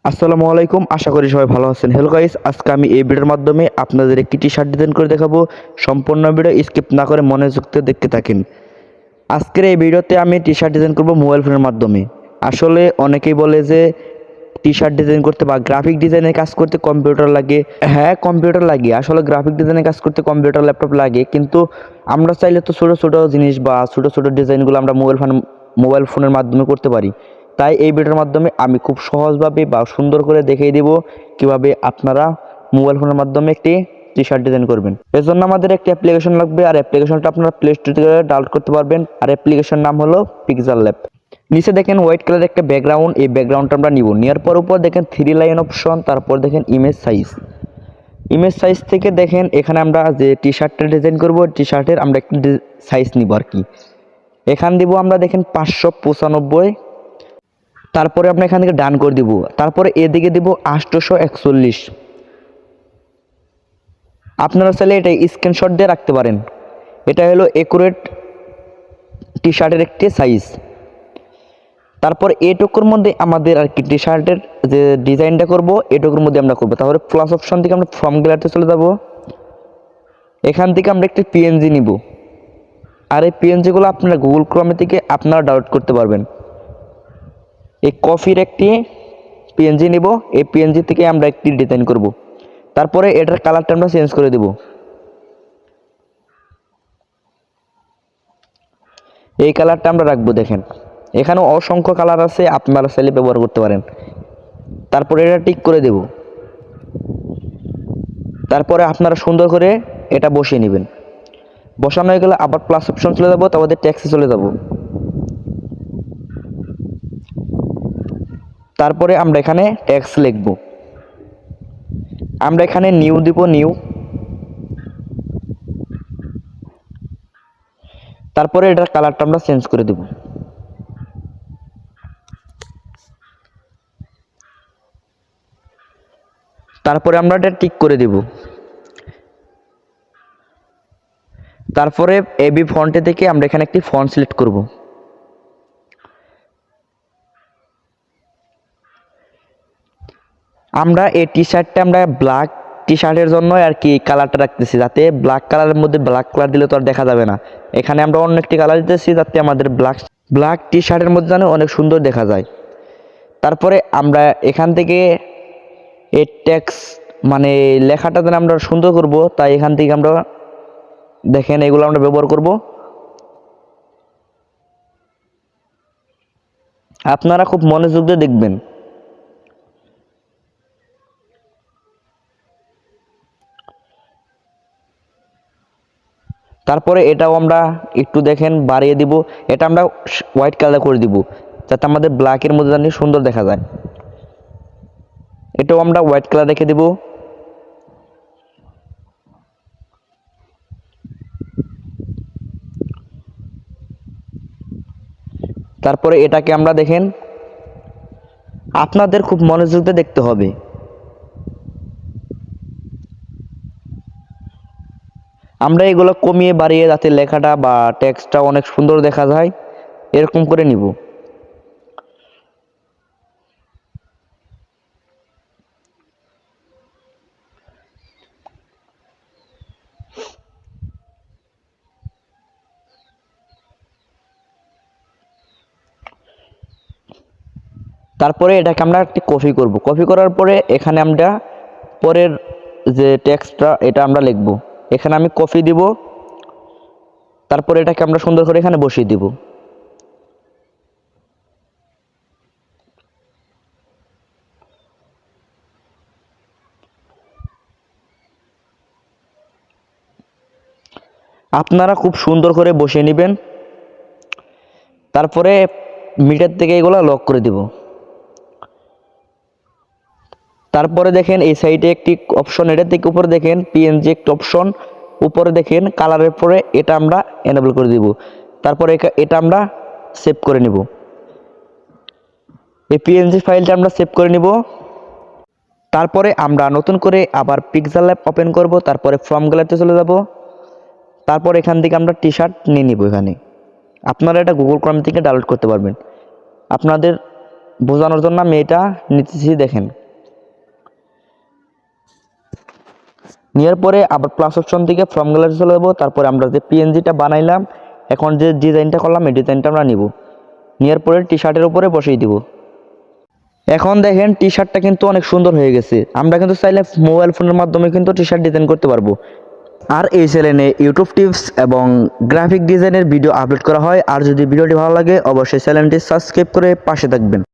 আসসালামু আলাইকুম, আশা করি সবাই ভালো আছেন। হ্যালো গাইস, আজকে আমি এই ভিডিওর মাধ্যমে আপনাদের একটি টি শার্ট ডিজাইন করে দেখাবো। সম্পূর্ণ ভিডিও স্কিপ না করে মনোযোগ দিয়ে দেখতে থাকেন। আজকের এই ভিডিওতে আমি টি শার্ট ডিজাইন করব মোবাইল ফোনের মাধ্যমে। আসলে অনেকেই বলে যে টি শার্ট ডিজাইন করতে বা গ্রাফিক ডিজাইনের কাজ করতে কম্পিউটার লাগে। হ্যাঁ, কম্পিউটার লাগে। আসলে গ্রাফিক ডিজাইনের কাজ করতে কম্পিউটার ল্যাপটপ লাগে, কিন্তু আমরা চাইলে তো ছোটো ছোটো জিনিস বা ছোটো ছোটো ডিজাইনগুলো আমরা মোবাইল ফোনের মাধ্যমে করতে পারি। তাই এই ভিডিওর মাধ্যমে আমি খুব সহজভাবে বা সুন্দর করে দেখিয়ে দেব কিভাবে আপনারা মোবাইল ফোনের মাধ্যমে একটি টি শার্ট ডিজাইন করবেন। এর জন্য আমাদের একটি অ্যাপ্লিকেশন লাগবে, আর অ্যাপ্লিকেশনটা আপনারা প্লে স্টোর থেকে ডাউনলোড করতে পারবেন। আর অ্যাপ্লিকেশন নাম হলো পিক্সেলল্যাব। নিচে দেখেন হোয়াইট কালারের একটা ব্যাকগ্রাউন্ড, এই ব্যাকগ্রাউন্ডটা আমরা নিব। নেওয়ার পর উপর দেখেন 3 লাইন অপশন, তারপর দেখেন ইমেজ সাইজ থেকে দেখেন এখানে আমরা যে টি শার্টটা ডিজাইন করব, টি শার্টের আমরা একটি সাইজ নিব আর কি। এখান দিব আমরা দেখেন 595। তারপরে আমরা এখান থেকে ডান করে দিব। তারপরে এদিকে দিব 841। আপনারা চাইলে এটা স্ক্রিনশট দিয়ে রাখতে পারেন। এটা হলো একুরেট টি শার্টের একটি সাইজ। তারপর এটুকুর মধ্যে আমাদের আর কি টি শার্টের যে ডিজাইনটা করব এটুকুর মধ্যে আমরা করব। তারপরে প্লাস অপশন থেকে আমরা ফর্ম গ্যালারিতে চলে যাব। এখান থেকে আমরা একটি পিএনজি নিব, আর এই পিএনজিগুলো আপনারা গুগল ক্রোমে থেকে আপনারা ডাউনলোড করতে পারবেন। এই কফির একটি পিএনজি নিব, এই পিএনজি থেকে আমরা একটি ডিজাইন করব। তারপরে এটার কালারটা আমরা চেঞ্জ করে দেব। এই কালারটা আমরা রাখবো। দেখেন এখানে অসংখ্য কালার আছে, আপনারা চাইলে ব্যবহার করতে পারেন। তারপরে এটা টিক করে দেব। তারপরে আপনারা সুন্দর করে এটা বসিয়ে নেবেন। বসানো হয়ে গেলে আবার প্লাস অপশন চলে যাব, তারপরে ট্যাক্সে চলে যাব। তারপরে আমরা এখানে ট্যাক্স লিখব। আমরা এখানে নিউ দিব, নিউ। তারপরে এটার কালারটা আমরা চেঞ্জ করে দেব। তারপরে আমরা এটা টিক করে দেব। তারপরে এবি ফন্টে থেকে আমরা এখানে একটি ফন্ট সিলেক্ট করব। আমরা এই টি শার্টটা আমরা ব্ল্যাক টি শার্টের জন্য আর কি কালারটা রাখতেছি, যাতে ব্ল্যাক কালারের মধ্যে ব্ল্যাক কালার দিলে তো আর দেখা যাবে না। এখানে আমরা অন্য একটি কালার দিতেছি যাতে আমাদের ব্ল্যাক টি শার্টের মধ্যে যেন অনেক সুন্দর দেখা যায়। তারপরে আমরা এখান থেকে এই টেক্সট মানে লেখাটা যেন আমরা সুন্দর করব, তাই এখান থেকে আমরা দেখেন এগুলো আমরা ব্যবহার করব। আপনারা খুব মনোযোগ দিয়ে দেখবেন। তারপরে এটাও আমরা একটু দেখেন বাড়িয়ে দিব। এটা আমরা হোয়াইট কালার করে দিব যাতে আমাদের ব্ল্যাকের মধ্যে জানি সুন্দর দেখা যায়। এটাও আমরা হোয়াইট কালার রেখে দিব। তারপরে এটাকে আমরা দেখেন আপনাদের খুব মনোযোগ দিয়ে দেখতে হবে। আমরা এগুলো কমিয়ে বাড়িয়ে যাতে লেখাটা বা টেক্সটটা অনেক সুন্দর দেখা যায় এরকম করে নিব। তারপরে এটাকে আমরা একটি কপি করব। কপি করার পরে এখানে আমরা পরের যে টেক্সটটা এটা আমরা লিখব। এখানে আমি কপি দিব, তারপরে এটাকে আমরা সুন্দর করে এখানে বসিয়ে দিব। আপনারা খুব সুন্দর করে বসিয়ে নেবেন। তারপরে মিটার থেকে এগুলো লক করে দিব। তারপরে দেখেন এই সাইডে একটি অপশন, এটা থেকে উপরে দেখেন পিএনজি একটা অপশন, উপরে দেখেন কালারের পরে এটা আমরা এনেবল করে দিব। তারপরে এটা আমরা সেভ করে নিব। এই পিএনজি ফাইলটা আমরা সেভ করে নিব। তারপরে আমরা নতুন করে আবার পিক্সেলল্যাব ওপেন করব। তারপরে ফর্ম গ্যালারিতে চলে যাব। তারপর এখান থেকে আমরা টি শার্ট নিয়ে নিব। এখানে আপনারা এটা গুগল ক্রোম থেকে ডাউনলোড করতে পারবেন। আপনাদের বোঝানোর জন্য আমি এটা নিতেছি, দেখেন। নেওয়ার পরে আবার প্লাস অপশন থেকে ফ্রম গ্যালারি চলে যাবো। তারপরে আমরা যে পিএনজিটা বানাইলাম, এখন যে ডিজাইনটা করলাম এই ডিজাইনটা আমরা নিব। নেওয়ার পরে টি শার্টের উপরে বসিয়ে দিব। এখন দেখেন টি শার্টটা কিন্তু অনেক সুন্দর হয়ে গেছে। আমরা কিন্তু চাইলে মোবাইল ফোনের মাধ্যমে কিন্তু টি শার্ট ডিজাইন করতে পারবো। আর এই চ্যানেলে ইউটিউব টিপস এবং গ্রাফিক ডিজাইনের ভিডিও আপলোড করা হয়। আর যদি ভিডিওটি ভালো লাগে অবশ্যই চ্যানেলটি সাবস্ক্রাইব করে পাশে থাকবেন।